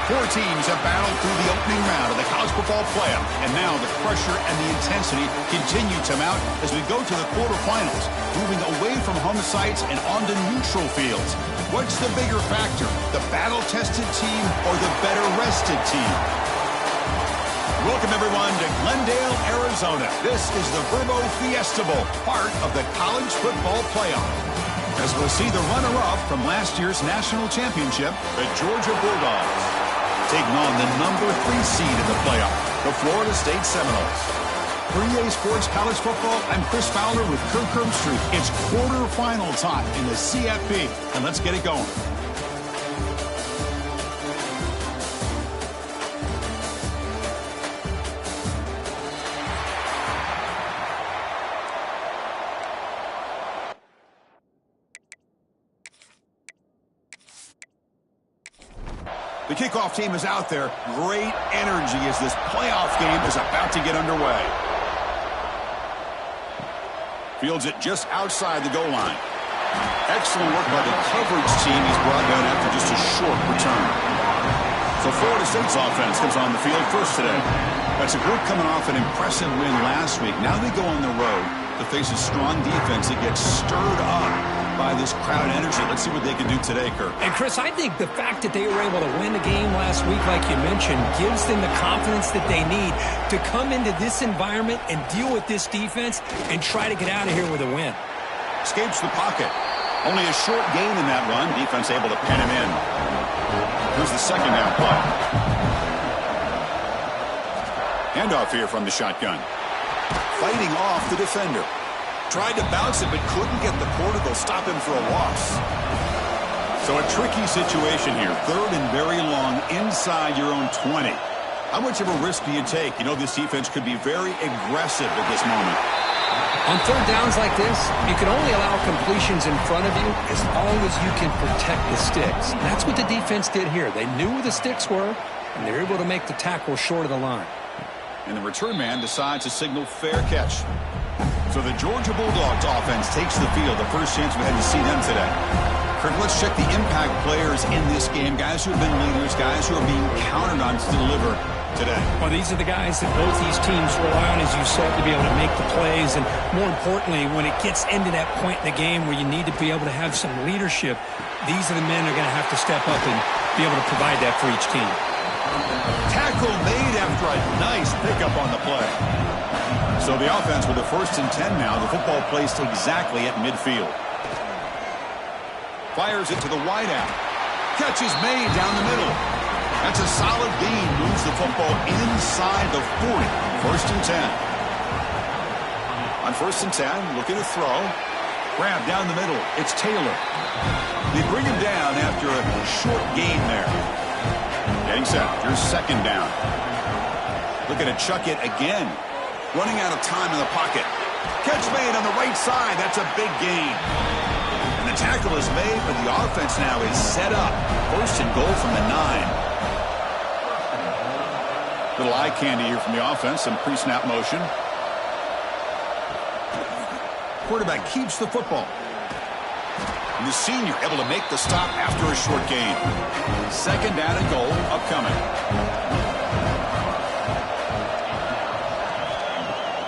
Four teams have battled through the opening round of the college football playoff, and now the pressure and the intensity continue to mount as we go to the quarterfinals, moving away from home sites and onto neutral fields. What's the bigger factor, the battle-tested team or the better-rested team? Welcome, everyone, to Glendale, Arizona. This is the Verbo Fiesta Bowl, part of the college football playoff. As we'll see the runner-up from last year's national championship, the Georgia Bulldogs, taking on the number 3 seed in the playoff, the Florida State Seminoles. For EA Sports College Football, I'm Chris Fowler with Kirk Herbstreit. It's quarterfinal time in the CFB, and let's get it going. The kickoff team is out there. Great energy as this playoff game is about to get underway. Fields it just outside the goal line. Excellent work by the coverage team. He's brought down after just a short return. So Florida State's offense comes on the field first today. That's a group coming off an impressive win last week. Now they go on the road to face a strong defense that gets stirred up by this crowd energy. Let's see what they can do today, Kirk. And, Chris, I think the fact that they were able to win the game last week, like you mentioned, gives them the confidence that they need to come into this environment and deal with this defense and try to get out of here with a win. Escapes the pocket. Only a short gain in that run. Defense able to pen him in. Here's the second down play. Handoff here from the shotgun. Fighting off the defender. Tried to bounce it, but couldn't get the portico stop him for a loss. So a tricky situation here. Third and very long inside your own 20. How much of a risk do you take? You know this defense could be very aggressive at this moment. On third downs like this, you can only allow completions in front of you as long as you can protect the sticks. And that's what the defense did here. They knew where the sticks were, and they were able to make the tackle short of the line. And the return man decides to signal fair catch. So the Georgia Bulldogs offense takes the field. The first chance we had to see them today. Kirk, let's check the impact players in this game. Guys who have been leaders, guys who are being counted on to deliver today. Well, these are the guys that both these teams rely on, as you said, to be able to make the plays. And more importantly, when it gets into that point in the game where you need to be able to have some leadership, these are the men who are going to have to step up and be able to provide that for each team. Tackle made after a nice pickup on the play. So the offense with a 1st and 10 now. The football placed exactly at midfield. Fires it to the wideout. Catch is made down the middle. That's a solid gain. Moves the football inside the 40. 1st and 10. On 1st and 10, looking to throw. Grab down the middle. It's Taylor. They bring him down after a short gain there. Getting set. Here's 2nd down. Looking to chuck it again. Running out of time in the pocket. Catch made on the right side. That's a big gain. And the tackle is made, but the offense now is set up. 1st and goal from the 9. Little eye candy here from the offense. Some pre-snap motion. Quarterback keeps the football. And the senior able to make the stop after a short gain. 2nd down and goal upcoming.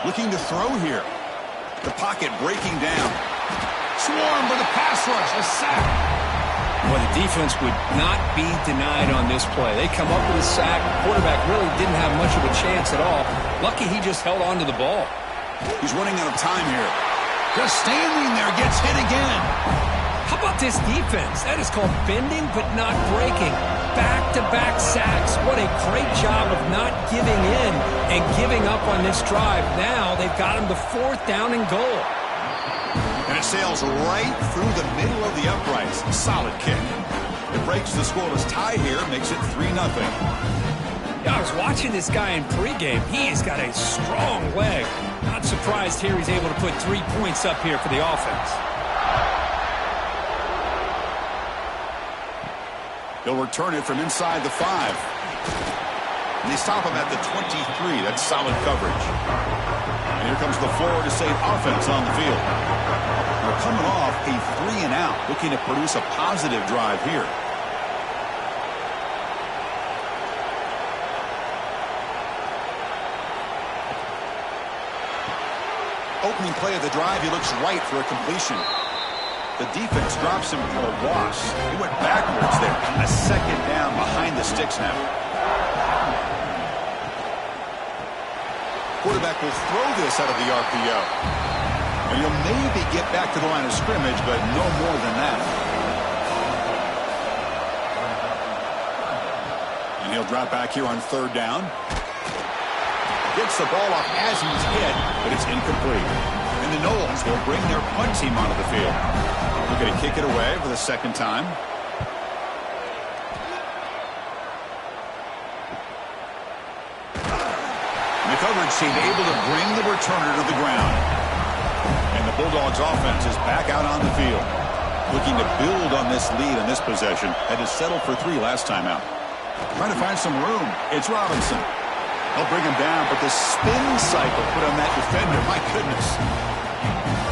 Looking to throw here. The pocket breaking down. Swarmed by the pass rush. A sack. Well, the defense would not be denied on this play. They come up with a sack. Quarterback really didn't have much of a chance at all. Lucky he just held on to the ball. He's running out of time here. Just standing there, gets hit again. How about this defense? That is called bending but not breaking. Back-to-back sacks. What a great job of not giving in and giving up on this drive. Now they've got him to 4th down and goal. And it sails right through the middle of the uprights. Solid kick. It breaks the scoreless tie here, makes it 3-0. Yeah, I was watching this guy in pregame. He's got a strong leg. Not surprised here he's able to put 3 points up here for the offense. They'll return it from inside the 5. And they stop him at the 23. That's solid coverage. And here comes the Florida State offense on the field. They're coming off a 3-and-out, looking to produce a positive drive here. opening play of the drive, he looks right for a completion. The defense drops him for a loss. He went backwards there. A second down behind the sticks now. Quarterback will throw this out of the RPO. And he'll maybe get back to the line of scrimmage, but no more than that. And he'll drop back here on third down. Gets the ball off as he's hit, but it's incomplete. And the Knowles will bring their punt team onto the field. We're going to kick it away for the second time. And the coverage team able to bring the returner to the ground. And the Bulldogs offense is back out on the field. Looking to build on this lead in this possession. Had to settle for 3 last time out. Trying to find some room. It's Robinson. They'll bring him down, but the spin cycle put on that defender, my goodness.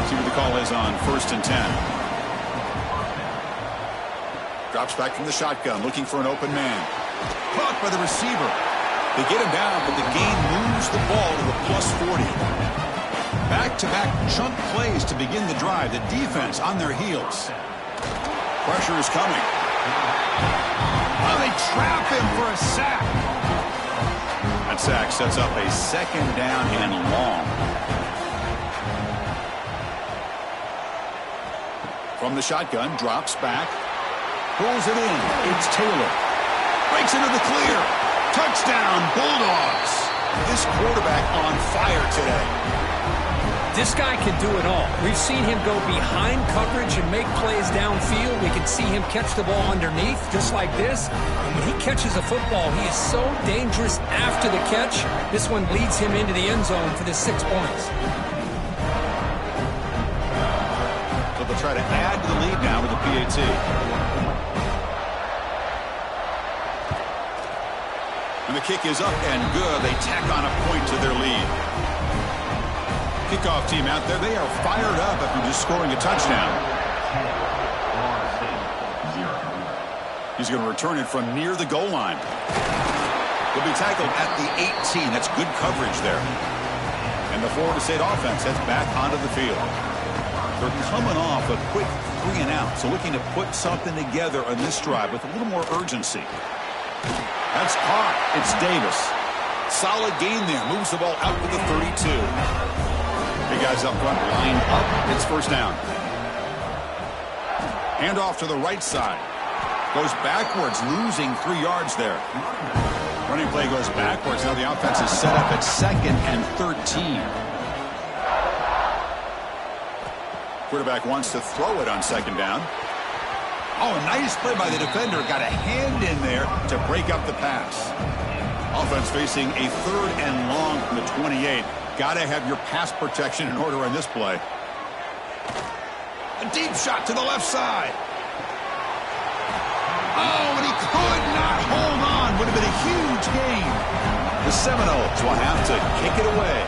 See what the call is on 1st and 10. Drops back from the shotgun, looking for an open man. Caught by the receiver. They get him down, but the game moves the ball to the +40. Back-to-back chunk plays to begin the drive. The defense on their heels. Pressure is coming. Oh, they trap him for a sack. That sack sets up a second down and long. From the shotgun, drops back. Pulls it in. It's Taylor. Breaks into the clear. Touchdown, Bulldogs. This quarterback on fire today. This guy can do it all. We've seen him go behind coverage and make plays downfield. We can see him catch the ball underneath, just like this. And when he catches a football, he is so dangerous after the catch. This one leads him into the end zone for the 6 points. So they'll try to add to the lead now with the PAT. And the kick is up and good. They tack on a point to their lead. Kickoff team out there, they are fired up after just scoring a touchdown. He's going to return it from near the goal line. He'll be tackled at the 18. That's good coverage there. And the Florida State offense heads back onto the field. They're coming off a quick 3 and out, so looking to put something together on this drive with a little more urgency. That's caught. It's Davis. Solid gain there. Moves the ball out to the 32. Big guys up front, lined up. It's first down. Hand off to the right side. Goes backwards, losing 3 yards there. Running play goes backwards. Now the offense is set up at 2nd and 13. Quarterback wants to throw it on 2nd down. Oh, nice play by the defender. Got a hand in there to break up the pass. Offense facing a 3rd and long from the 28. Got to have your pass protection in order on this play. A deep shot to the left side. Oh, and he could not hold on. Would have been a huge gain. The Seminoles will have to kick it away.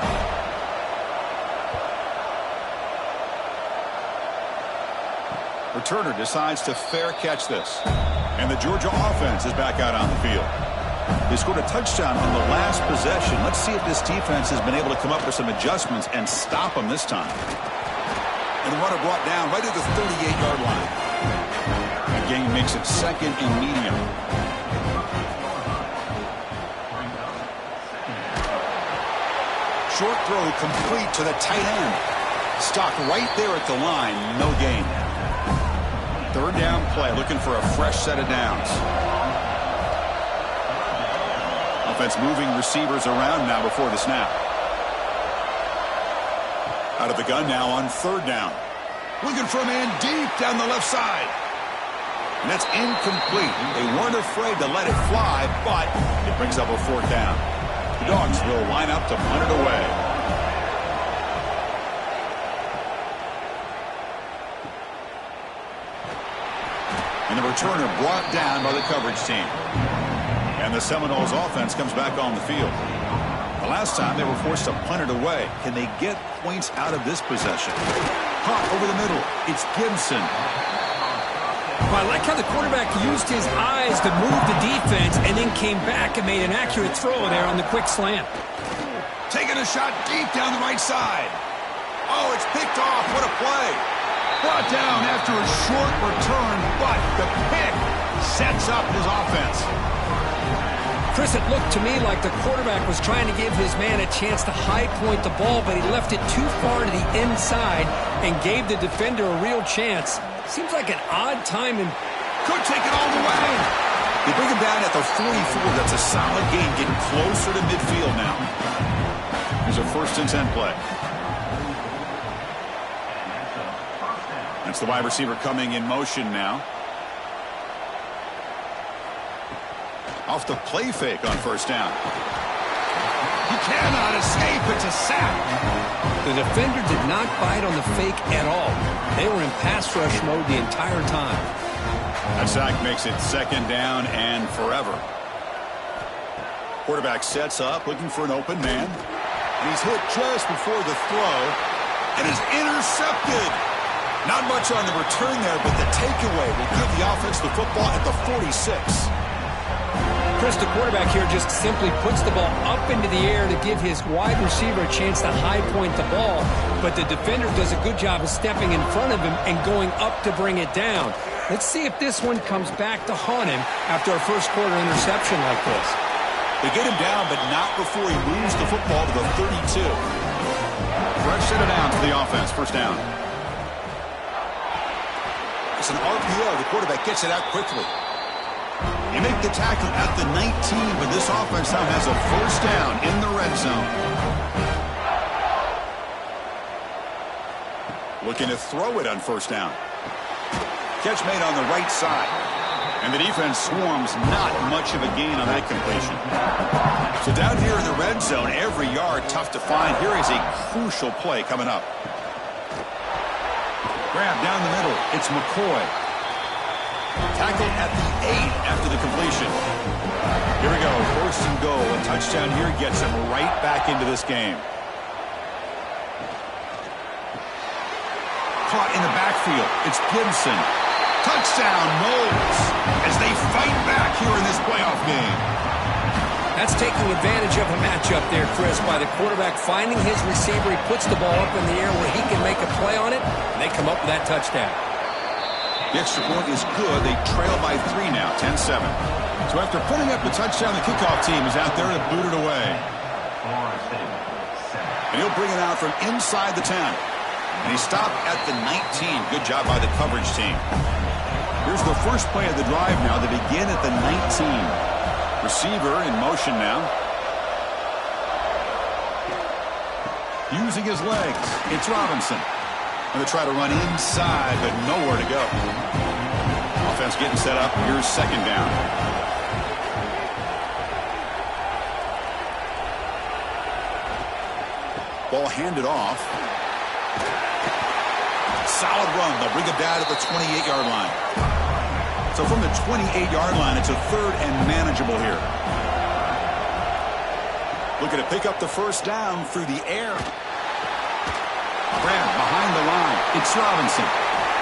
Returner decides to fair catch this. And the Georgia offense is back out on the field. They scored a touchdown on the last possession. Let's see if this defense has been able to come up with some adjustments and stop them this time. And the runner brought down right at the 38-yard line. The game makes it 2nd and medium. Short throw complete to the tight end. Stopped right there at the line. No gain. 3rd down play, looking for a fresh set of downs. Offense moving receivers around now before the snap. Out of the gun now on 3rd down. Looking for a man deep down the left side. And that's incomplete. They weren't afraid to let it fly, but it brings up a 4th down. The Dogs will line up to punt it away. And the returner brought down by the coverage team. And the Seminoles offense comes back on the field. The last time they were forced to punt it away. Can they get points out of this possession? Caught over the middle. It's Gibson. Well, I like how the quarterback used his eyes to move the defense and then came back and made an accurate throw there on the quick slant. Taking a shot deep down the right side. Oh, it's picked off. What a play. Brought down after a short return, but the pick sets up his offense. Chris, it looked to me like the quarterback was trying to give his man a chance to high point the ball, but he left it too far to the inside and gave the defender a real chance. Seems like an odd time and could take it all the way. They bring him down at the 44. That's a solid gain, getting closer to midfield now. Here's a 1st and 10 play. That's the wide receiver coming in motion now. Off the play fake on 1st down. He cannot escape. It's a sack. The defender did not bite on the fake at all. They were in pass rush mode the entire time. That sack makes it 2nd down and forever. Quarterback sets up, looking for an open man. And he's hit just before the throw and is intercepted. Not much on the return there, but the takeaway will give the offense the football at the 46. Chris, the quarterback here just simply puts the ball up into the air to give his wide receiver a chance to high point the ball, but the defender does a good job of stepping in front of him and going up to bring it down. Let's see if this one comes back to haunt him after a first quarter interception like this. They get him down, but not before he moves the football to the 32. Fresh set it down to the offense. 1st down. It's an RPO. The quarterback gets it out quickly. You make the tackle at the 19, but this offense now has a 1st down in the red zone. Looking to throw it on 1st down. Catch made on the right side. And the defense swarms, not much of a gain on that completion. So down here in the red zone, every yard tough to find. Here is a crucial play coming up. Grab down the middle. It's McCoy. Tackled at the 8 after the completion. Here we go. 1st and goal. A touchdown here gets him right back into this game. Caught in the backfield. It's Gibson. Touchdown, Knowles, as they fight back here in this playoff game. That's taking advantage of a matchup there, Chris, by the quarterback finding his receiver. He puts the ball up in the air where he can make a play on it, and they come up with that touchdown. The extra point is good. They trail by 3 now, 10-7. So after putting up the touchdown, the kickoff team is out there to boot it away. And he'll bring it out from inside the 10. And he stopped at the 19. Good job by the coverage team. Here's the first play of the drive now. They begin at the 19. Receiver in motion now. Using his legs. It's Robinson. Going to try to run inside, but nowhere to go. Offense getting set up. Here's 2nd down. Ball handed off. Solid run. They'll bring it down to the 28-yard line. So from the 28-yard line, it's a 3rd and manageable here. Looking to pick up the 1st down through the air. Grab behind the line. It's Robinson.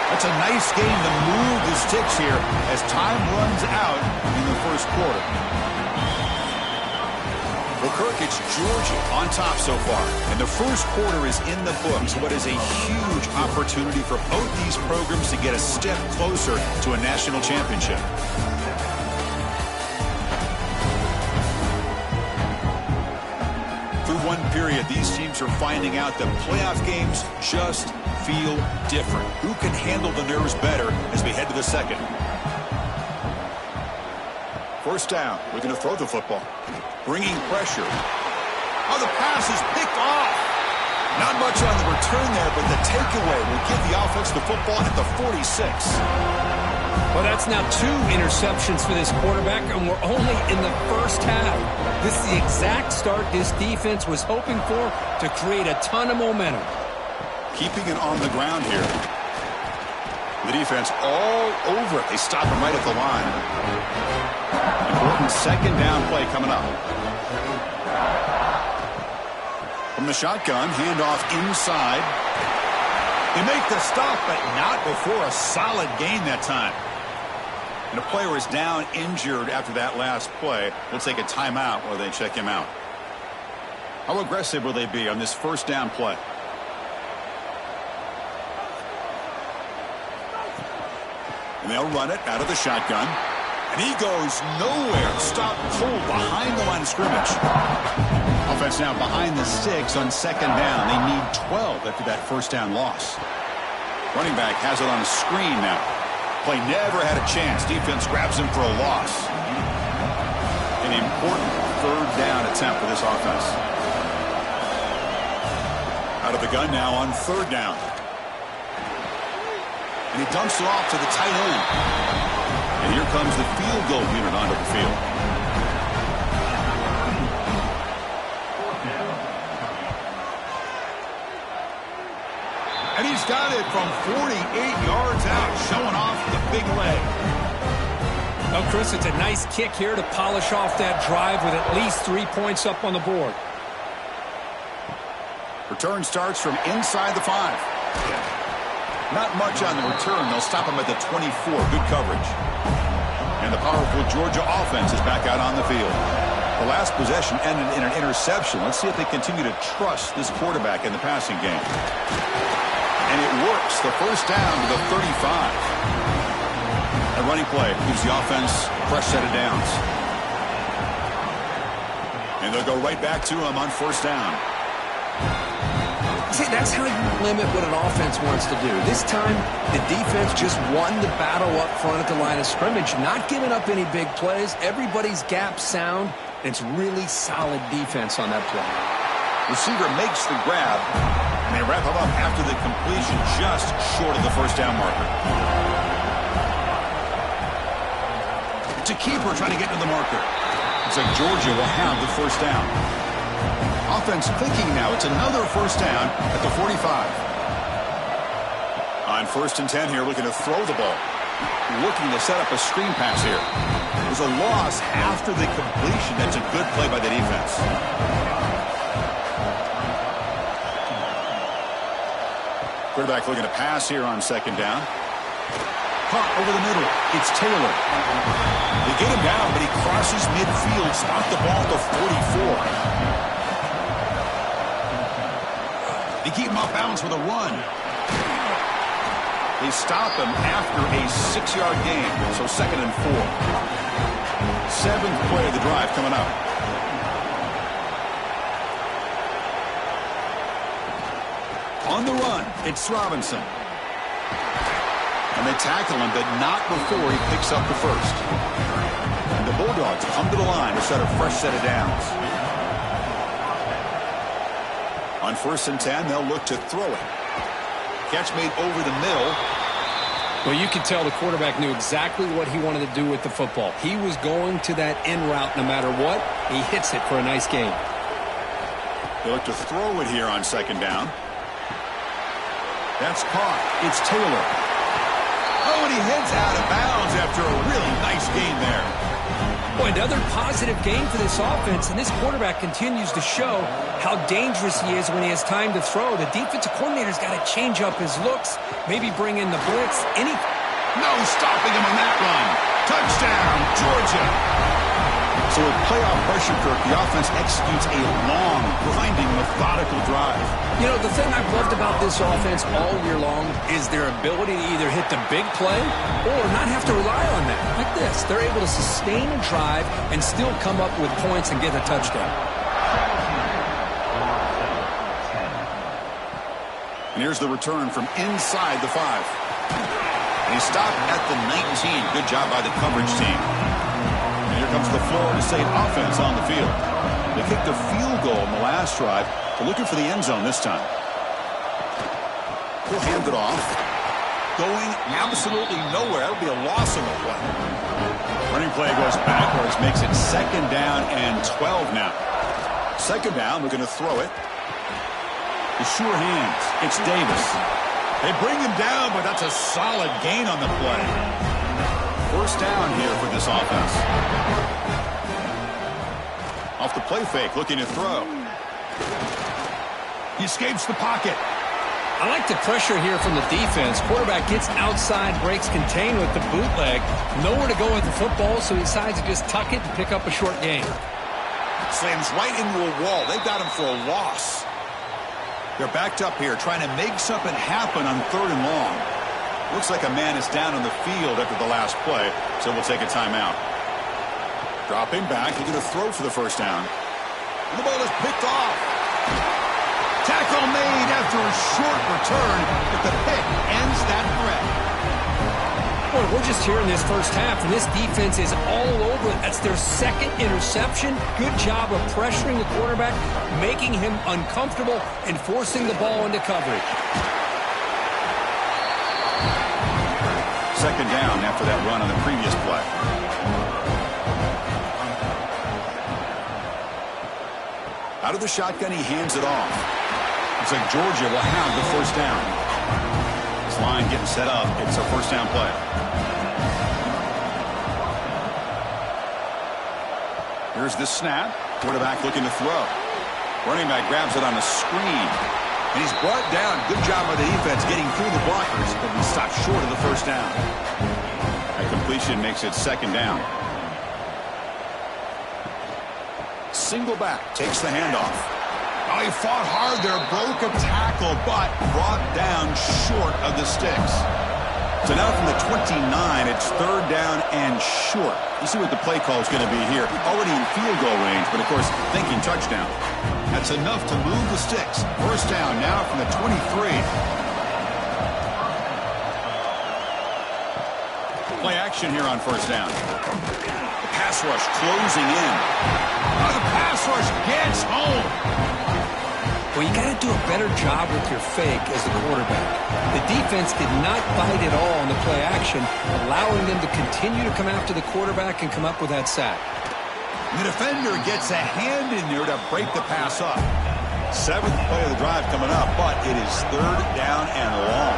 That's a nice game to move the sticks here as time runs out in the 1st quarter. Well, Kirk, it's Georgia on top so far. And the 1st quarter is in the books. What is a huge opportunity for both these programs to get a step closer to a national championship. Through one period, these teams are finding out that playoff games just feel different. Who can handle the nerves better as we head to the 2nd? 1st down. We're going to throw the football. Bringing pressure. Oh, the pass is picked off. Not much on the return there, but the takeaway will give the offense the football at the 46. Well, that's now 2 interceptions for this quarterback, and we're only in the 1st half. This is the exact start this defense was hoping for to create a ton of momentum. Keeping it on the ground here. The defense all over it. They stop him right at the line. Important 2nd down play coming up. From the shotgun, handoff inside. They make the stop, but not before a solid gain that time. And a player is down injured after that last play. We'll take a timeout while they check him out. How aggressive will they be on this 1st down play? And they'll run it out of the shotgun. And he goes nowhere. Stop cold behind the line of scrimmage. Offense now behind the 6 on second down. They need 12 after that first down loss. Running back has it on a screen now. Play never had a chance. Defense grabs him for a loss. An important third down attempt for this offense. Out of the gun now on third down. And he dumps it off to the tight end. And here comes the field goal unit onto the field. And he's got it from 48 yards out, showing off the big leg. Well, Chris, it's a nice kick here to polish off that drive with at least 3 points up on the board. Return starts from inside the 5. Not much on the return. They'll stop him at the 24. Good coverage. And the powerful Georgia offense is back out on the field. The last possession ended in an interception. Let's see if they continue to trust this quarterback in the passing game. And it works. The first down to the 35. A running play gives the offense a fresh set of downs. And they'll go right back to him on first down. See, that's how you limit what an offense wants to do. This time, the defense just won the battle up front at the line of scrimmage, not giving up any big plays. Everybody's gap sound. It's really solid defense on that play. Receiver makes the grab, and they wrap him up after the completion just short of the first down marker. It's a keeper trying to get to the marker. Looks like Georgia will have the first down. Offense thinking now it's another first down at the 45. On first and 10 here, looking to throw the ball. Looking to set up a screen pass here. There's a loss after the completion. That's a good play by the defense. Quarterback looking to pass here on second down. Caught over the middle. It's Taylor. They get him down, but he crosses midfield. Stop the ball at the 44. They keep him off balance with a run. They stop him after a 6-yard gain. So second and 4. 7th play of the drive coming up. On the run, it's Robinson. And they tackle him, but not before he picks up the first. And the Bulldogs come to the line to set a fresh set of downs. On first and 10, they'll look to throw it. Catch made over the middle. Well, you can tell the quarterback knew exactly what he wanted to do with the football. He was going to that in route no matter what. He hits it for a nice gain. They look to throw it here on second down. That's caught. It's Taylor. Oh, and he heads out of bounds after a really nice gain there. Boy, another positive gain for this offense, and this quarterback continues to show how dangerous he is when he has time to throw. The defensive coordinator's got to change up his looks, maybe bring in the blitz. No stopping him on that run. Touchdown, Georgia. So with playoff pressure, Kirk, the offense executes a long, grinding, methodical drive. You know, the thing I've loved about this offense all year long is their ability to either hit the big play or not have to rely on that. Like this, they're able to sustain a drive and still come up with points and get a touchdown. And here's the return from inside the 5. And he stopped at the 19. Good job by the coverage team. And here comes the Florida State offense on the field. They kicked a field goal in the last drive. They're looking for the end zone this time. He'll hand it off. Going absolutely nowhere. That'll be a loss on the play. Running play goes backwards, makes it second down and 12 now. Second down, looking to throw it. The sure hands. It's Davis. They bring him down, but that's a solid gain on the play. First down here for this offense. Off the play fake, looking to throw. He escapes the pocket. I like the pressure here from the defense. Quarterback gets outside, breaks contain with the bootleg. Nowhere to go with the football, so he decides to just tuck it and pick up a short gain. Slams right into a wall. They've got him for a loss. They're backed up here, trying to make something happen on third and long. Looks like a man is down on the field after the last play, so we'll take a timeout. Dropping back, he's going to throw for the first down. And the ball is picked off. Tackle made after a short return, but the pick ends that threat. Boy, we're just here in this first half, and this defense is all over it. That's their second interception. Good job of pressuring the quarterback, making him uncomfortable, and forcing the ball into coverage. Second down after that run on the previous play. Out of the shotgun, he hands it off. Looks like Georgia will have the first down. This line getting set up. It's a first down play. Here's the snap. Quarterback looking to throw. Running back grabs it on a screen. And he's brought down. Good job by the defense getting through the blockers, but he stopped short of the first down. That completion makes it second down. Single back takes the handoff. Oh, he fought hard there, broke a tackle, but brought down short of the sticks. So now from the 29, it's third down and short. You see what the play call is going to be here. Already in field goal range, but of course thinking touchdown. That's enough to move the sticks. First down now from the 23. Play action here on first down. The pass rush closing in. Oh, the pass rush gets home. Well, you got to do a better job with your fake as the quarterback. The defense did not bite at all on the play action, allowing them to continue to come after the quarterback and come up with that sack. The defender gets a hand in there to break the pass up. Seventh play of the drive coming up, but it is third down and long.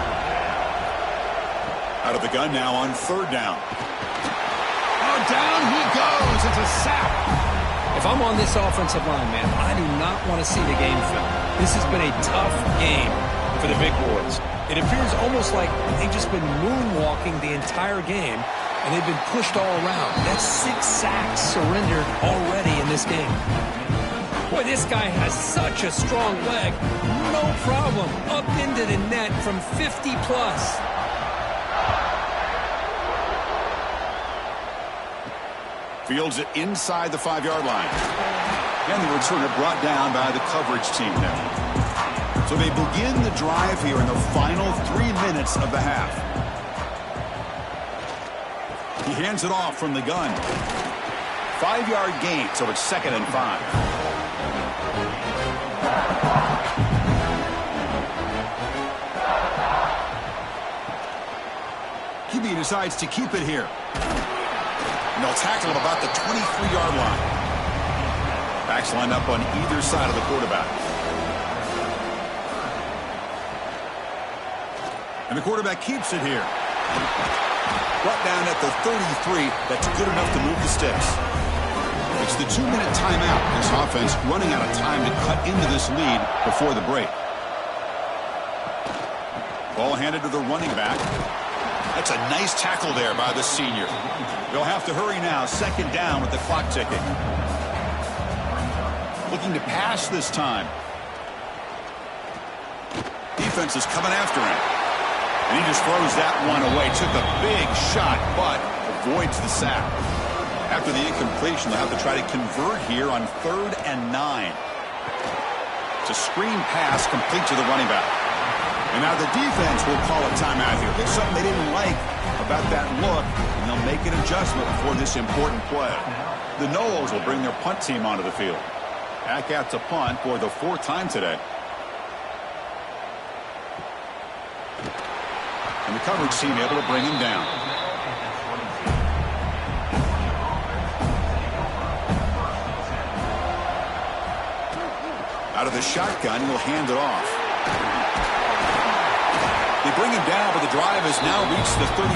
Out of the gun now on third down. Oh, down he goes. It's a sack. If I'm on this offensive line, man, I do not want to see the game film. This has been a tough game for the big boys. It appears almost like they've just been moonwalking the entire game, and they've been pushed all around. That's 6 sacks surrendered already in this game. Boy, this guy has such a strong leg. No problem. Up into the net from 50 plus. Fields it inside the 5-yard line. And the returner brought down by the coverage team now. So they begin the drive here in the final 3 minutes of the half. He hands it off from the gun. 5-yard gain, so it's 2nd and 5. QB decides to keep it here. And they'll tackle him about the 23-yard line. Backs lined up on either side of the quarterback. And the quarterback keeps it here. Brought down at the 33. That's good enough to move the sticks. It's the 2-minute timeout. This offense running out of time to cut into this lead before the break. Ball handed to the running back. That's a nice tackle there by the senior. They'll have to hurry now. 2nd down with the clock ticking. Looking to pass this time. Defense is coming after him. And he just throws that one away. Took a big shot, but avoids the sack. After the incompletion, they'll have to try to convert here on 3rd and 9. It's a screen pass complete to the running back. And now the defense will call a timeout here. There's something they didn't like about that look, and they'll make an adjustment for this important play. The Noles will bring their punt team onto the field. Back out to punt for the 4th time today. And the coverage team able to bring him down. Out of the shotgun, he'll hand it off. They bring him down, but the drive has now reached the 35.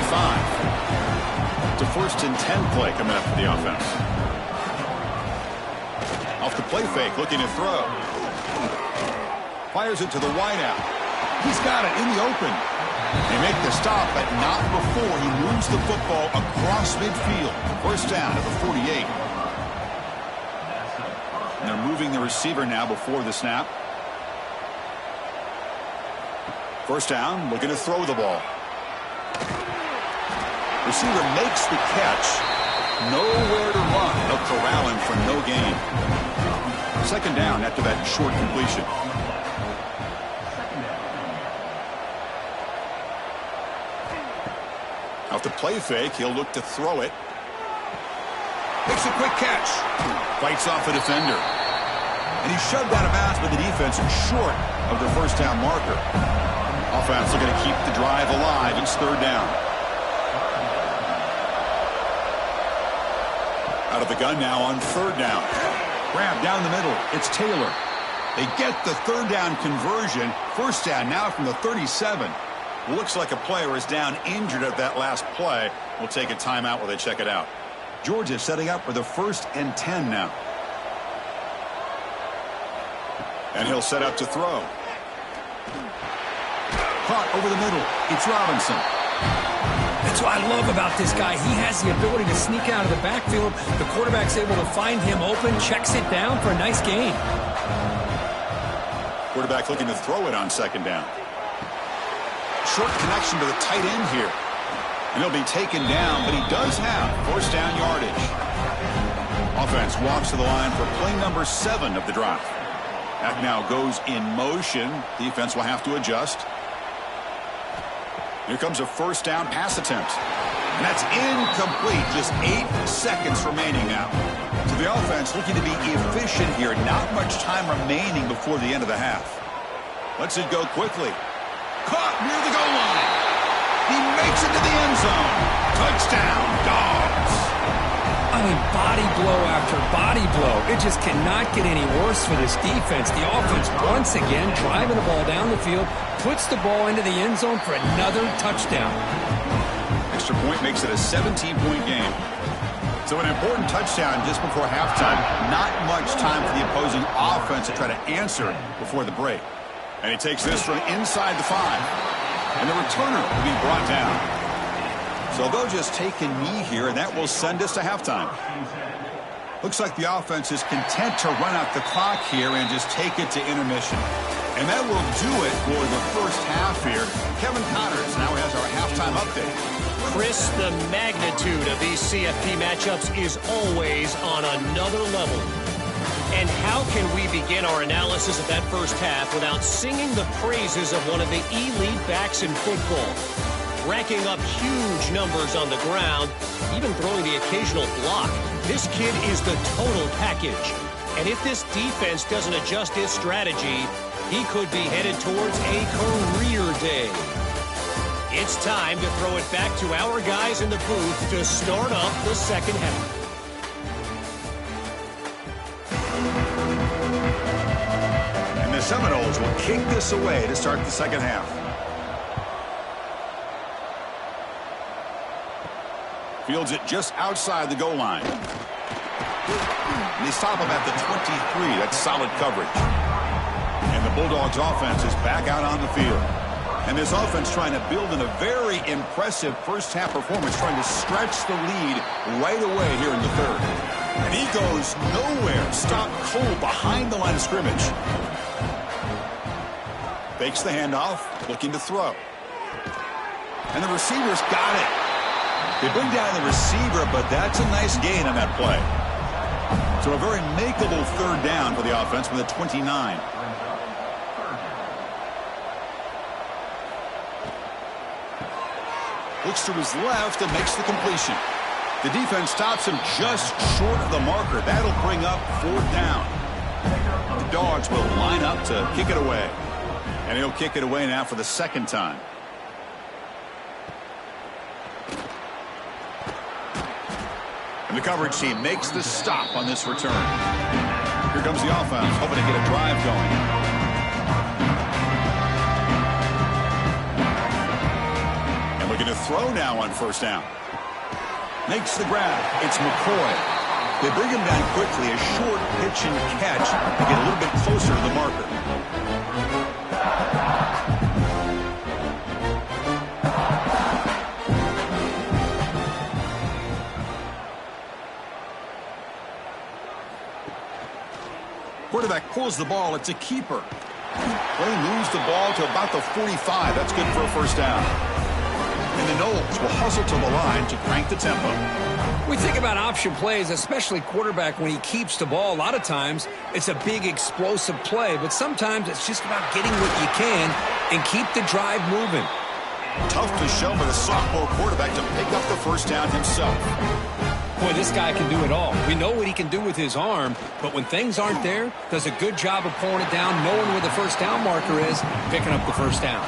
It's a 1st and 10 play coming up for the offense. Off the play fake, looking to throw. Fires it to the wideout. He's got it in the open. They make the stop, but not before he moves the football across midfield. First down at the 48. And they're moving the receiver now before the snap. First down, looking to throw the ball. Receiver makes the catch. Nowhere to run. They'll corral him for no gain. Second down after that short completion. Off the play fake, he'll look to throw it. Makes a quick catch. Fights off a defender. And he's shoved out of bounds by the defense short of the first down marker. Offense looking to keep the drive alive. It's third down. Out of the gun now on third down. Grab down the middle. It's Taylor. They get the third down conversion. First down now from the 37. Looks like a player is down injured at that last play. We'll take a timeout while they check it out. Georgia setting up for the 1st and 10 now. And he'll set up to throw. Caught over the middle. It's Robinson. That's what I love about this guy. He has the ability to sneak out of the backfield. The quarterback's able to find him open, checks it down for a nice gain. Quarterback looking to throw it on second down. Short connection to the tight end here. And he'll be taken down, but he does have first down yardage. Offense walks to the line for play number 7 of the drive. That now goes in motion. Defense will have to adjust. Here comes a first down pass attempt. And that's incomplete. Just 8 seconds remaining now. So the offense looking to be efficient here. Not much time remaining before the end of the half. Lets it go quickly. Caught near the goal line. He makes it to the end zone. Touchdown, Dogs. I mean, body blow after body blow. It just cannot get any worse for this defense. The offense, once again, driving the ball down the field, puts the ball into the end zone for another touchdown. Extra point makes it a 17-point game. So an important touchdown just before halftime. Not much time for the opposing offense to try to answer before the break. And he takes this from inside the 5. And the returner will be brought down. So they'll just take a knee here, and that will send us to halftime. Looks like the offense is content to run out the clock here and just take it to intermission. And that will do it for the first half here. Kevin Connors now has our halftime update. Chris, the magnitude of these CFP matchups is always on another level. And how can we begin our analysis of that first half without singing the praises of one of the elite backs in football? Racking up huge numbers on the ground, even throwing the occasional block. This kid is the total package. And if this defense doesn't adjust its strategy, he could be headed towards a career day. It's time to throw it back to our guys in the booth to start off the second half. And the Seminoles will kick this away to start the second half. Fields it just outside the goal line. And they stop him at the 23. That's solid coverage. And the Bulldogs offense is back out on the field. And this offense trying to build in a very impressive first half performance, trying to stretch the lead right away here in the third. And he goes nowhere. Stopped cold behind the line of scrimmage. Fakes the handoff, looking to throw. And the receiver's got it. They bring down the receiver, but that's a nice gain on that play. So a very makeable third down for the offense with a 29. Looks to his left and makes the completion. The defense stops him just short of the marker. That'll bring up fourth down. The Dogs will line up to kick it away. And he'll kick it away now for the second time. And the coverage team makes the stop on this return. Here comes the offense, hoping to get a drive going. And looking to throw now on first down. Makes the grab. It's McCoy. They bring him down quickly. A short pitch and catch to get a little bit closer to the marker. Quarterback pulls the ball. It's a keeper. Play moves the ball to about the 45. That's good for a first down. And the Knowles will hustle to the line to crank the tempo. We think about option plays, especially quarterback when he keeps the ball. A lot of times, it's a big explosive play, but sometimes it's just about getting what you can and keep the drive moving. Tough to show for the sophomore quarterback to pick up the first down himself. Boy, this guy can do it all. We know what he can do with his arm, but when things aren't there, does a good job of pulling it down, knowing where the first down marker is, picking up the first down.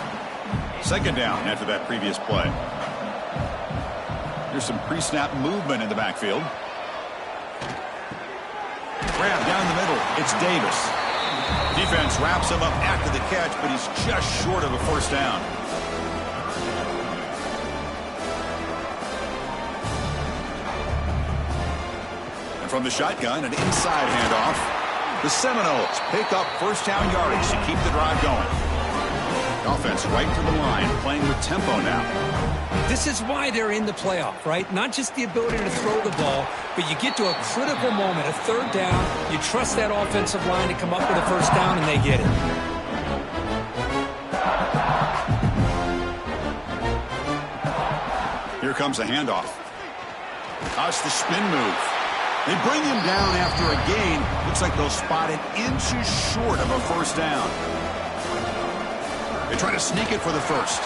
Second down after that previous play. There's some pre-snap movement in the backfield. Grab down the middle. It's Davis. Defense wraps him up after the catch, but he's just short of a first down. And from the shotgun, an inside handoff. The Seminoles pick up first down yardage to keep the drive going. The offense right to the line, playing with tempo now. This is why they're in the playoff, right? Not just the ability to throw the ball, but you get to a critical moment, a third down, you trust that offensive line to come up with a first down, and they get it. Here comes a handoff. That's the spin move. They bring him down after a gain. Looks like they'll spot it inches short of a first down. They try to sneak it for the first.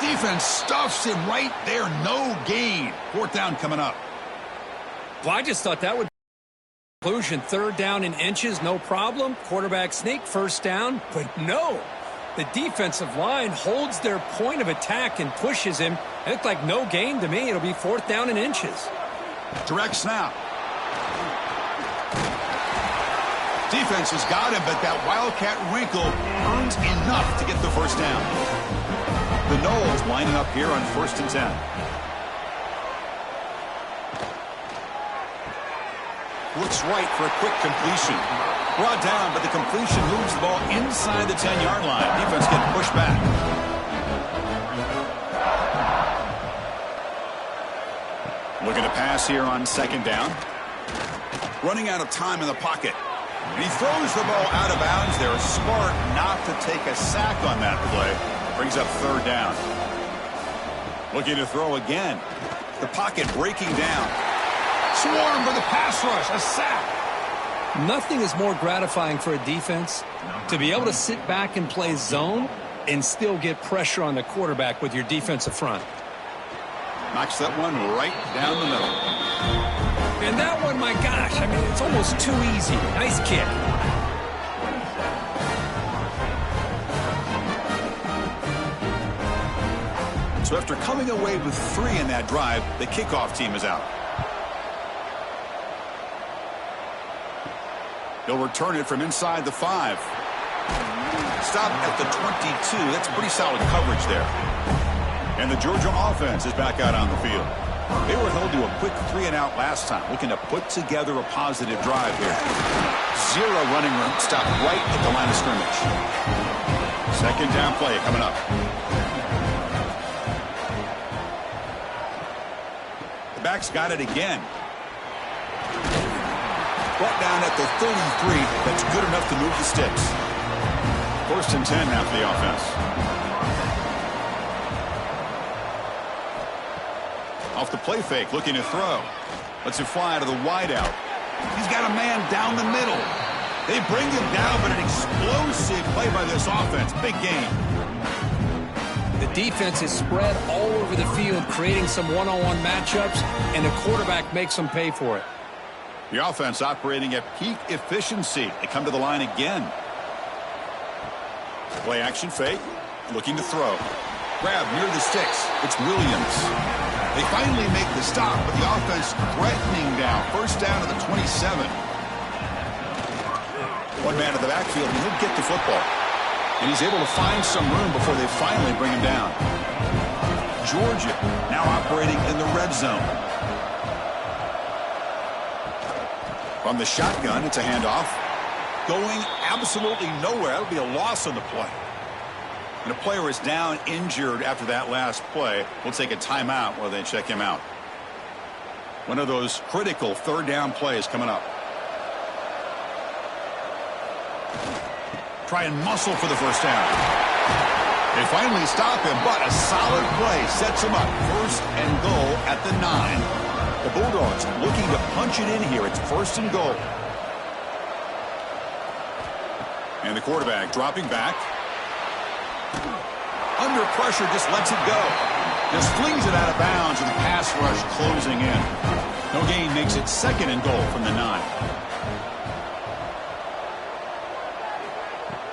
Defense stuffs him right there. No gain. Fourth down coming up. Well, I just thought that would be a conclusion. Third down in inches, no problem. Quarterback sneak, first down. But no. The defensive line holds their point of attack and pushes him. It looked like no gain to me. It'll be fourth down in inches. Direct snap. Defense has got him, but that Wildcat wrinkle earns enough to get the first down. The Knowles lining up here on 1st and 10. Looks right for a quick completion. Brought down, but the completion moves the ball inside the 10-yard line. Defense getting pushed back. Looking to pass here on 2nd down. Running out of time in the pocket. And he throws the ball out of bounds. They're smart not to take a sack on that play. Brings up 3rd down. Looking to throw again. The pocket breaking down. Swarm for the pass rush. A sack. Nothing is more gratifying for a defense to be able to sit back and play zone and still get pressure on the quarterback with your defensive front. Knocks that one right down the middle. And that one, my gosh, I mean, it's almost too easy. Nice kick. So after coming away with 3 in that drive, the kickoff team is out. They'll return it from inside the 5. Stop at the 22. That's pretty solid coverage there. And the Georgia offense is back out on the field. They were held to a quick 3-and-out last time, looking to put together a positive drive here. 0 running room, stop right at the line of scrimmage. 2nd down play coming up. The back's got it again. Brought down at the 33. That's good enough to move the sticks. 1st and 10 now for the offense. Off the play fake, looking to throw. Lets it fly to the wideout. He's got a man down the middle. They bring him down, but an explosive play by this offense. Big game. The defense is spread all over the field, creating some one-on-one matchups, and the quarterback makes them pay for it. The offense operating at peak efficiency. They come to the line again. Play action fake, looking to throw. Grab near the sticks. It's Williams. They finally make the stop, but the offense threatening down. First down to the 27. One man in the backfield, and he'll get the football. And he's able to find some room before they finally bring him down. Georgia now operating in the red zone. From the shotgun, it's a handoff. Going absolutely nowhere. That'll be a loss on the play. And a player is down injured after that last play. We'll take a timeout while they check him out. One of those critical 3rd down plays coming up. Try and muscle for the first down. They finally stop him, but a solid play sets him up. 1st and goal at the 9. The Bulldogs looking to punch it in here. It's 1st and goal. And the quarterback dropping back. Under pressure, just lets it go. Just flings it out of bounds, and the pass rush closing in. No gain makes it 2nd and goal from the 9.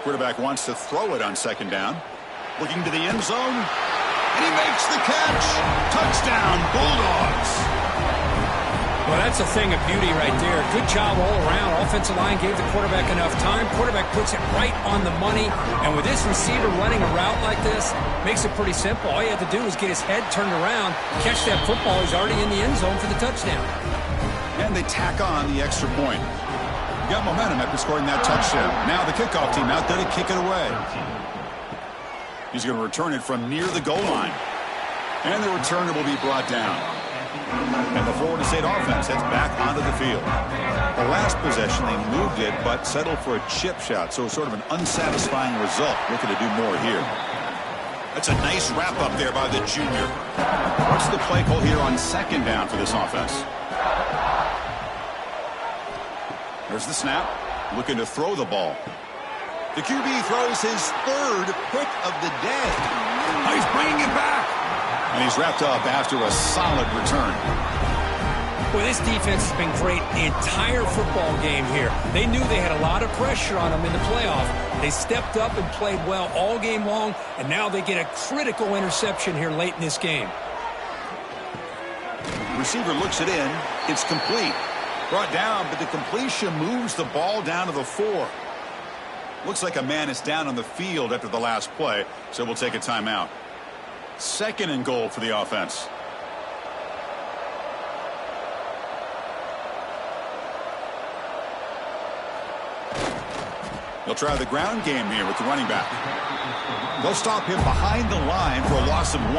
Quarterback wants to throw it on 2nd down. Looking to the end zone, and he makes the catch. Touchdown, Bulldogs. Well, that's a thing of beauty right there. Good job all around. Offensive line gave the quarterback enough time. Quarterback puts it right on the money. And with this receiver running a route like this, makes it pretty simple. All you have to do is get his head turned around, catch that football. He's already in the end zone for the touchdown. And they tack on the extra point. Got momentum after scoring that touchdown. Now the kickoff team out there to kick it away. He's going to return it from near the goal line. And the returner will be brought down. And the Florida State offense heads back onto the field. The last possession, they moved it, but settled for a chip shot. So sort of an unsatisfying result. Looking to do more here. That's a nice wrap up there by the junior. What's the play call here on 2nd down for this offense? There's the snap. Looking to throw the ball. The QB throws his 3rd pick of the day. He's bringing it back. And he's wrapped up after a solid return. Well, this defense has been great the entire football game here. They knew they had a lot of pressure on them in the playoff. They stepped up and played well all game long, and now they get a critical interception here late in this game. Receiver looks it in. It's complete. Brought down, but the completion moves the ball down to the 4. Looks like a man is down on the field after the last play, so we'll take a timeout. 2nd and goal for the offense. They'll try the ground game here with the running back. They'll stop him behind the line for a loss of 1.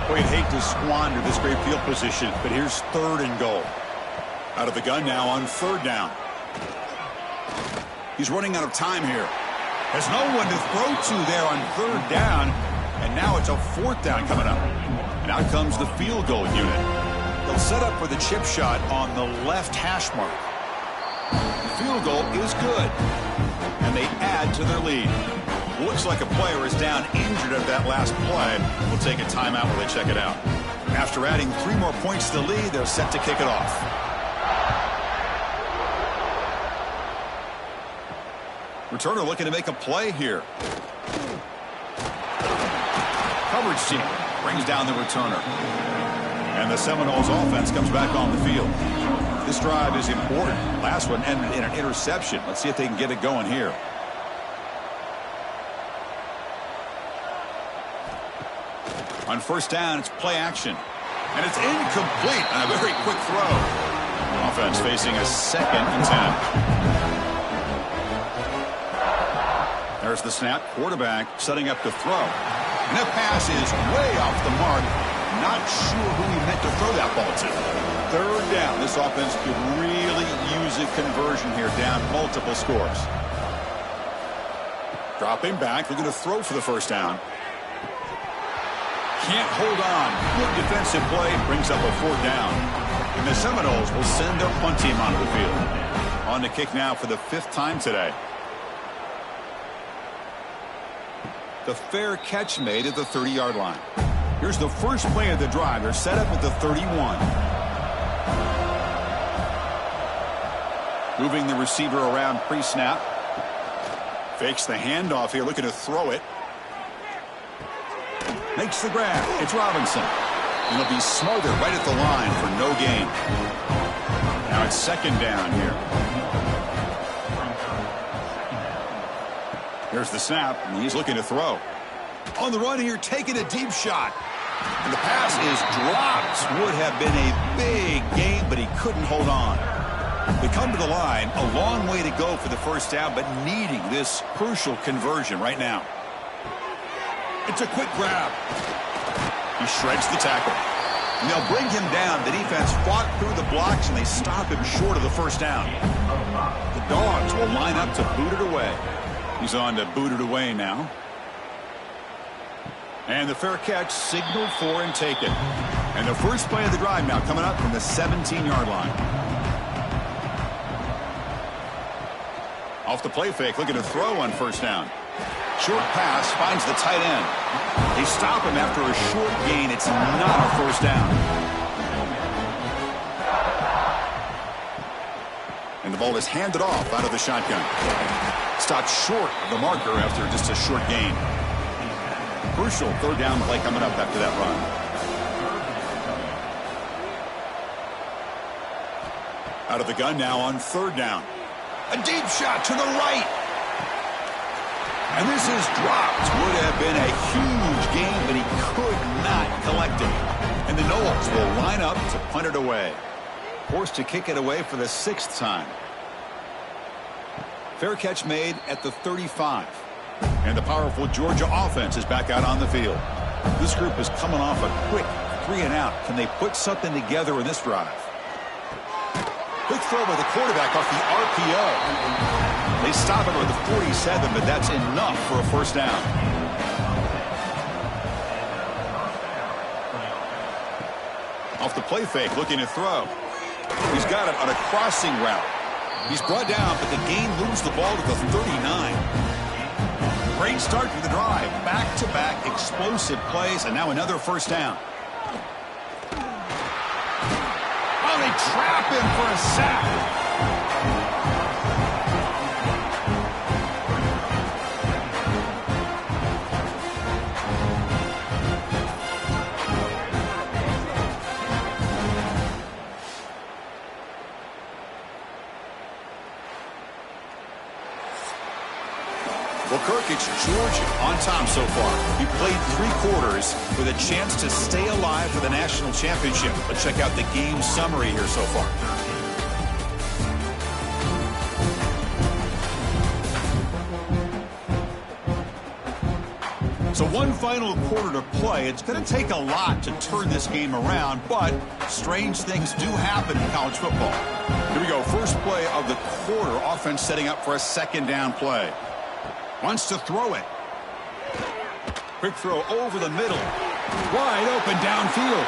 Boy, you'd hate to squander this great field position, but here's 3rd and goal. Out of the gun now on 3rd down. He's running out of time here. Has no one to throw to there on 3rd down. And now it's a 4th down coming up. And out comes the field goal unit. They'll set up for the chip shot on the left hash mark. The field goal is good. And they add to their lead. Looks like a player is down injured at that last play. We'll take a timeout while they check it out. After adding 3 more points to the lead, they're set to kick it off. Returner looking to make a play here. Coverage team brings down the returner. And the Seminoles offense comes back on the field. This drive is important. Last one ended in an interception. Let's see if they can get it going here. On 1st down, it's play action. And it's incomplete on a very quick throw. Offense facing a 2nd and 10. There's the snap. Quarterback setting up to throw. And that pass is way off the mark. Not sure who he meant to throw that ball to. 3rd down. This offense could really use a conversion here, down multiple scores. Dropping back, looking to throw for the 1st down. Can't hold on. Good defensive play, brings up a 4th down. And the Seminoles will send their punt team onto the field. On the kick now for the 5th time today. The fair catch made at the 30-yard line. Here's the first play of the drive. They're set up at the 31. Moving the receiver around pre-snap. Fakes the handoff here, looking to throw it. Makes the grab. It's Robinson. And he'll be smothered right at the line for no gain. Now it's 2nd down here. Here's the snap, and he's looking to throw. On the run here, taking a deep shot. And the pass is dropped. Would have been a big gain, but he couldn't hold on. They come to the line, a long way to go for the 1st down, but needing this crucial conversion right now. It's a quick grab. He shreds the tackle. And they'll bring him down. The defense fought through the blocks, and they stop him short of the 1st down. The Dogs will line up to boot it away. He's on to boot it away now. And the fair catch signaled for and taken. And the first play of the drive now coming up from the 17-yard line. Off the play fake, looking to throw on first down. Short pass finds the tight end. They stop him after a short gain. It's not a first down. And the ball is handed off out of the shotgun. Stopped short of the marker after just a short gain. Crucial third down play coming up after that run. Out of the gun now on third down. A deep shot to the right. And this is dropped. Would have been a huge gain, but he could not collect it. And the Knowles will line up to punt it away. Forced to kick it away for the 6th time. Fair catch made at the 35. And the powerful Georgia offense is back out on the field. This group is coming off a quick 3-and-out. Can they put something together in this drive? Quick throw by the quarterback off the RPO. They stop him at the 47, but that's enough for a first down. Off the play fake, looking to throw. He's got it on a crossing route. He's brought down, but the gain moves the ball to the 39. Great start to the drive. Back-to-back explosive plays, and now another first down. Oh, they trap him for a sack. Well, Kirk, it's Georgia on top so far. He played 3 quarters with a chance to stay alive for the national championship. Let's check out the game summary here so far. So one final quarter to play. It's going to take a lot to turn this game around, but strange things do happen in college football. Here we go. First play of the quarter. Offense setting up for a second down play. Wants to throw it. Quick throw over the middle. Wide open downfield.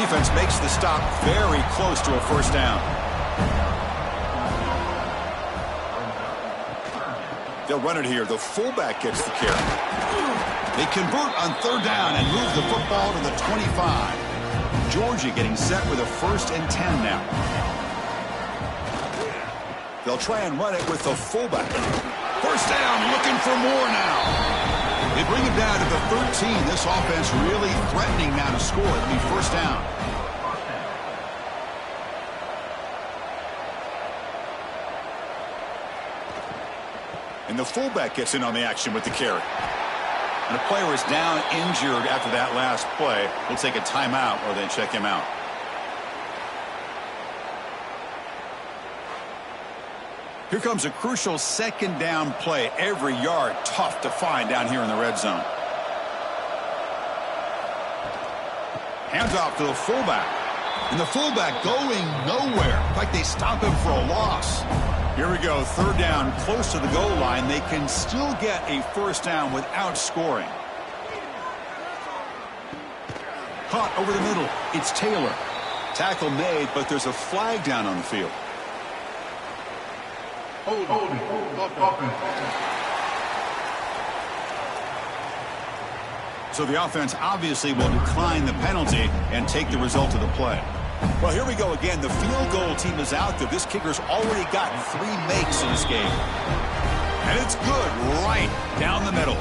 Defense makes the stop very close to a first down. They'll run it here. The fullback gets the carry. They convert on third down and move the football to the 25. Georgia getting set with a 1st and 10 now. They'll try and run it with the fullback. First down, looking for more now. They bring it down to the 13. This offense really threatening now to score. It'll be first down. And the fullback gets in on the action with the carry. And a player is down injured after that last play. We'll take a timeout or then check him out. Here comes a crucial second down play. Every yard tough to find down here in the red zone. Hands off to the fullback. And the fullback going nowhere. In fact, they stop him for a loss. Here we go. Third down close to the goal line. They can still get a first down without scoring. Caught over the middle. It's Taylor. Tackle made, but there's a flag down on the field. So the offense obviously will decline the penalty and take the result of the play. Well, here we go again. The field goal team is out there. This kicker's already gotten 3 makes in this game. And it's good right down the middle.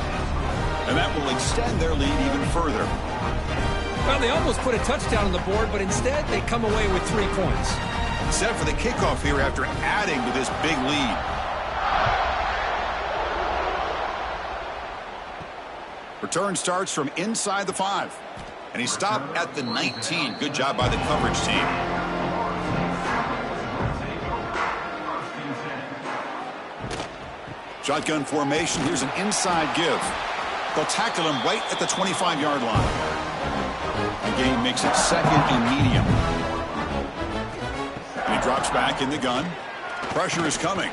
And that will extend their lead even further. Well, they almost put a touchdown on the board, but instead they come away with 3 points. Set for the kickoff here after adding to this big lead. Return starts from inside the 5. And he stopped at the 19. Good job by the coverage team. Shotgun formation. Here's an inside give. They'll tackle him right at the 25-yard line. The game makes it second and medium. And he drops back in the gun. Pressure is coming.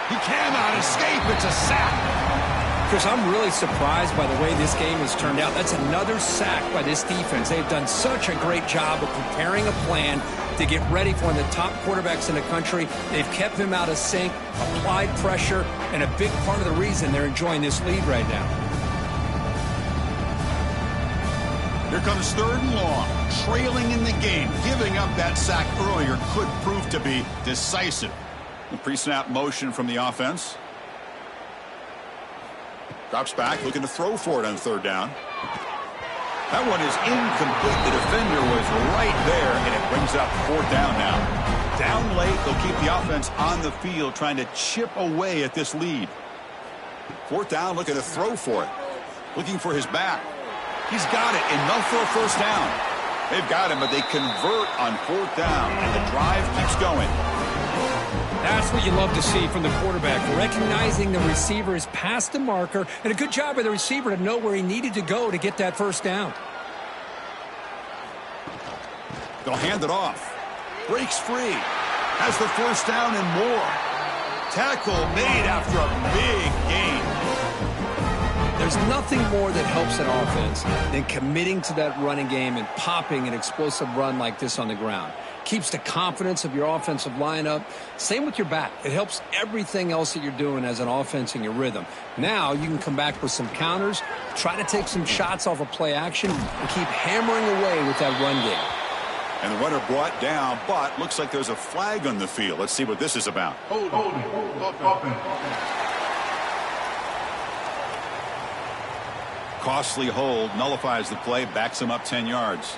He cannot escape. It's a sack. Chris, I'm really surprised by the way this game has turned out. That's another sack by this defense. They've done such a great job of preparing a plan to get ready for one of the top quarterbacks in the country. They've kept him out of sync, applied pressure, and a big part of the reason they're enjoying this lead right now. Here comes 3rd and long, trailing in the game. Giving up that sack earlier could prove to be decisive. The pre-snap motion from the offense. Drops back, looking to throw for it on 3rd down. That one is incomplete. The defender was right there, and it brings up 4th down now. Down late, they'll keep the offense on the field, trying to chip away at this lead. 4th down, looking to throw for it. Looking for his back. He's got it, enough for a 1st down. They've got him, but they convert on 4th down, and the drive keeps going. That's what you love to see from the quarterback, recognizing the receiver is past the marker, and a good job by the receiver to know where he needed to go to get that 1st down. They'll hand it off. Breaks free. Has the 1st down and more. Tackle made after a big gain. There's nothing more that helps an offense than committing to that running game and popping an explosive run like this on the ground. Keeps the confidence of your offensive lineup. Same with your back. It helps everything else that you're doing as an offense in your rhythm. Now you can come back with some counters, try to take some shots off of play action, and keep hammering away with that run game. And the runner brought down, but looks like there's a flag on the field. Let's see what this is about. Hold. Costly hold, nullifies the play, backs him up 10 yards.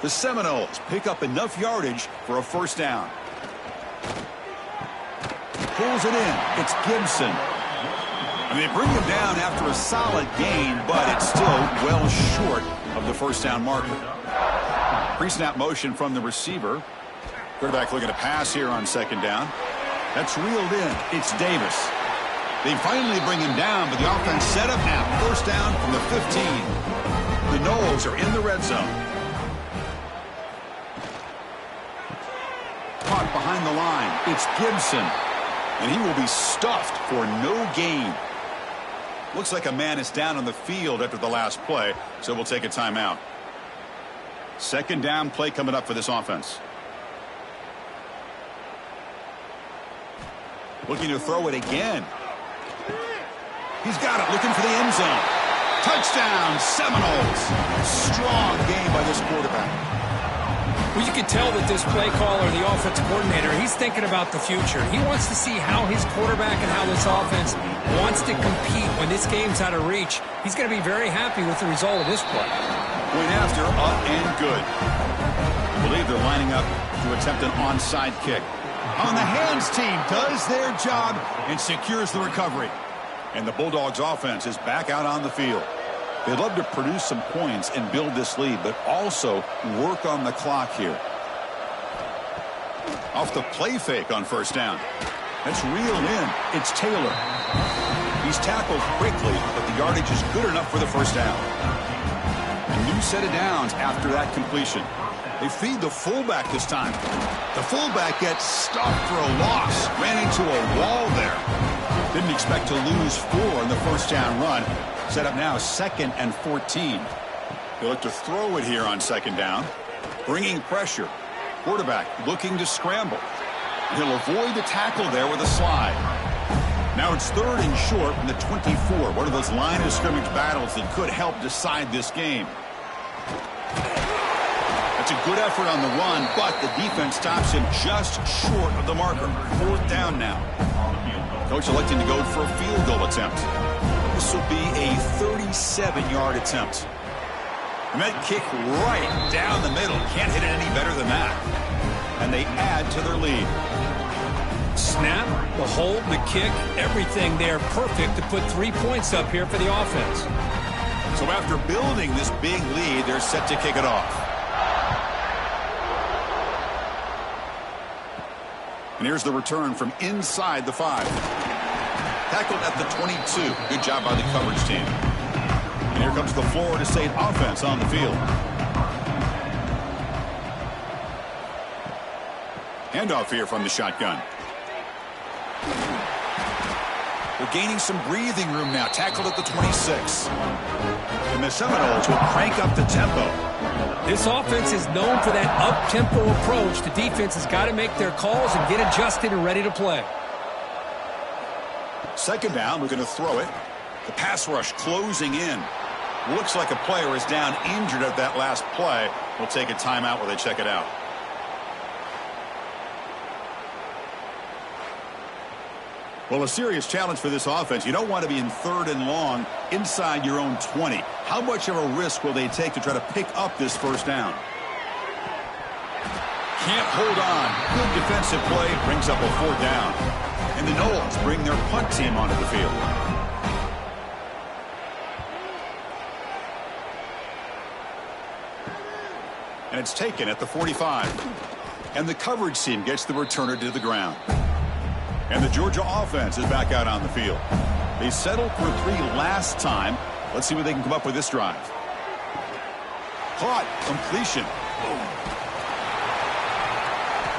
The Seminoles pick up enough yardage for a 1st down. Pulls it in. It's Gibson. And they bring him down after a solid gain, but it's still well short of the 1st down marker. Pre-snap motion from the receiver. Quarterback looking to pass here on 2nd down. That's reeled in. It's Davis. They finally bring him down, but the offense set up now. 1st down from the 15. The Noles are in the red zone. Caught behind the line. It's Gibson. And he will be stuffed for no gain. Looks like a man is down on the field after the last play, so we'll take a timeout. 2nd down play coming up for this offense. Looking to throw it again. He's got it, looking for the end zone. Touchdown, Seminoles. Strong game by this quarterback. Well, you can tell that this play caller, the offensive coordinator, he's thinking about the future. He wants to see how his quarterback and how this offense wants to compete when this game's out of reach. He's going to be very happy with the result of this play. Point after, up and good. I believe they're lining up to attempt an onside kick. On the hands team does their job and secures the recovery. And the Bulldogs offense is back out on the field. They'd love to produce some points and build this lead, but also work on the clock here. Off the play fake on 1st down. That's reeled in. It's Taylor. He's tackled quickly, but the yardage is good enough for the 1st down. A new set of downs after that completion. They feed the fullback this time. The fullback gets stuffed for a loss. Ran into a wall there. Didn't expect to lose 4 in the 1st down run. Set up now 2nd and 14. They look to throw it here on 2nd down. Bringing pressure. Quarterback looking to scramble. He'll avoid the tackle there with a slide. Now it's 3rd and short from the 24. One of those line of scrimmage battles that could help decide this game. That's a good effort on the run, but the defense stops him just short of the marker. 4th down now. Coach electing to go for a field goal attempt. This will be a 37-yard attempt. And that kick right down the middle. Can't hit it any better than that. And they add to their lead. Snap, the hold, the kick, everything there perfect to put 3 points up here for the offense. So after building this big lead, they're set to kick it off. And here's the return from inside the 5. Tackled at the 22. Good job by the coverage team. And here comes the Florida State offense on the field. Handoff here from the shotgun. They're gaining some breathing room now. Tackled at the 26. And the Seminoles will crank up the tempo. This offense is known for that up-tempo approach. The defense has got to make their calls and get adjusted and ready to play. Second down, we're going to throw it. The pass rush closing in. Looks like a player is down injured at that last play. We'll take a timeout while they check it out. Well, a serious challenge for this offense. You don't want to be in 3rd and long inside your own 20. How much of a risk will they take to try to pick up this first down? Can't hold on. Good defensive play brings up a 4th down. And the Noles bring their punt team onto the field. And it's taken at the 45. And the coverage team gets the returner to the ground. And the Georgia offense is back out on the field. They settled for 3 last time. Let's see what they can come up with this drive. Caught. Completion.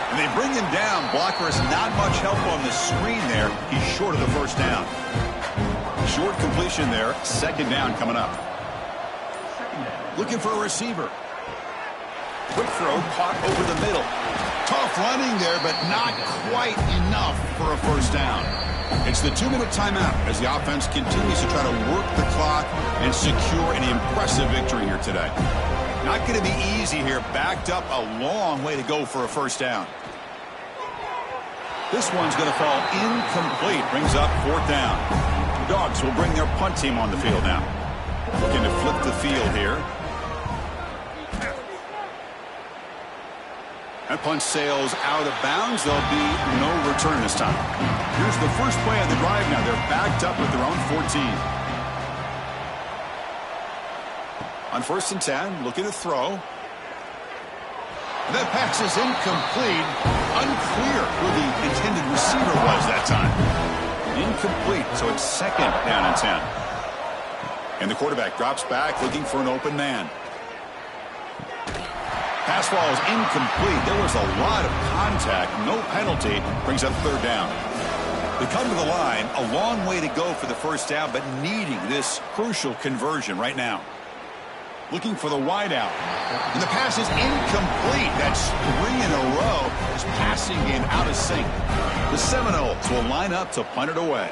And they bring him down. Blocker has not much help on the screen there. He's short of the first down. Short completion there. 2nd down coming up. Looking for a receiver. Quick throw, caught over the middle. Tough running there, but not quite enough for a first down. It's the 2-minute timeout as the offense continues to try to work the clock and secure an impressive victory here today. Not going to be easy here. Backed up a long way to go for a first down. This one's going to fall incomplete. Brings up 4th down. The Dogs will bring their punt team on the field now. Looking to flip the field here. That punt sails out of bounds. There'll be no return this time. Here's the first play of the drive now. They're backed up with their own 14. On 1st and 10, looking to throw. And that pass is incomplete. Unclear who the intended receiver was that time. Incomplete, so it's 2nd down and 10. And the quarterback drops back looking for an open man. Pass ball is incomplete. There was a lot of contact. No penalty. Brings up 3rd down. They come to the line. A long way to go for the first down, but needing this crucial conversion right now. Looking for the wideout. And the pass is incomplete. That's 3 in a row. His passing game out of sync. The Seminoles will line up to punt it away.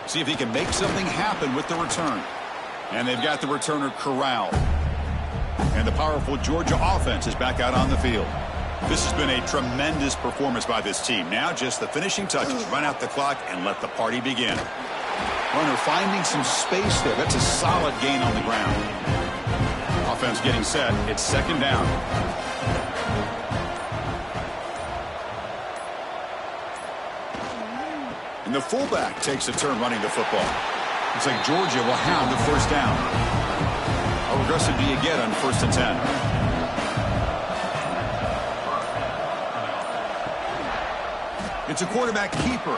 See if he can make something happen with the return. And they've got the returner corralled. And the powerful Georgia offense is back out on the field. This has been a tremendous performance by this team. Now just the finishing touches. Run out the clock and let the party begin. Runner finding some space there. That's a solid gain on the ground. Offense getting set. It's 2nd down. And the fullback takes a turn running the football. Looks like Georgia will have the first down. How aggressive do you get on 1st and 10? It's a quarterback keeper.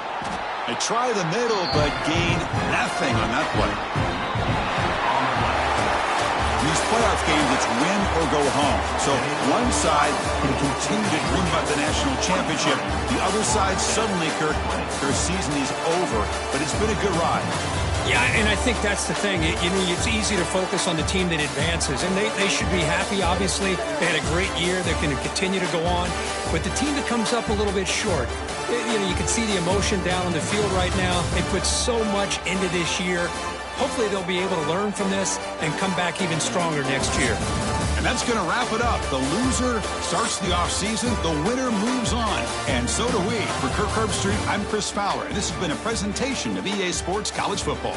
They try the middle, but gain nothing on that play. In these playoff games, it's win or go home. So one side can continue to dream about the national championship. The other side, suddenly, Kirk, their season is over. But it's been a good ride. Yeah, and I think that's the thing. It's easy to focus on the team that advances, and they should be happy, obviously. They had a great year. They're going to continue to go on. But the team that comes up a little bit short, you can see the emotion down on the field right now. They put so much into this year. Hopefully they'll be able to learn from this and come back even stronger next year. And that's going to wrap it up. The loser starts the offseason. The winner moves on. And so do we. For Kirk Herbstreit, I'm Chris Fowler. And this has been a presentation of EA Sports College Football.